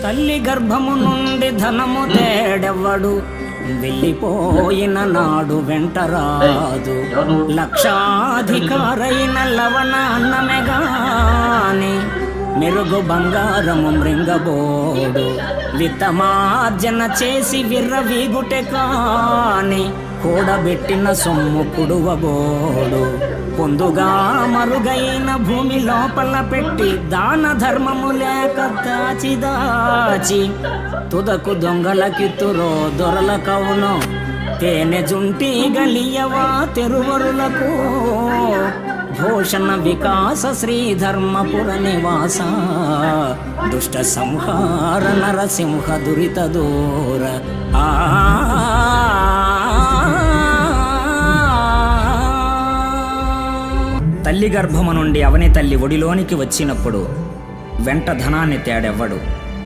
తల్లి గర్భము నుండి ధనము తేడెవ్వడు, వెళ్ళిపోయిన నాడు వెంటరాదు. లక్షాధికారైన లవణ అన్నమెగాని, మెరుగు బంగారము మృంగబోడు. విత్తమార్జన చేసి విర్రవీగుటె కాని, కూడబెట్టిన సొమ్ము కుడువబోడు. పొందుగా మరుగైన భూమి లోపల పెట్టి, దాన ధర్మము లేక దాచి దాచి, తుదకు దొంగలకిత్తురో దొరల కవును. తేనె జుంటి గలియవా తెరువరులకు, భూషణ వికాస శ్రీధర్మపుర నివాస. దుష్ట సంహార నరసింహ దురిత దూర. తల్లి గర్భము నుండి అవని తల్లి ఒడిలోనికి వచ్చినప్పుడు వెంట ధనాన్ని తేడెవ్వడు.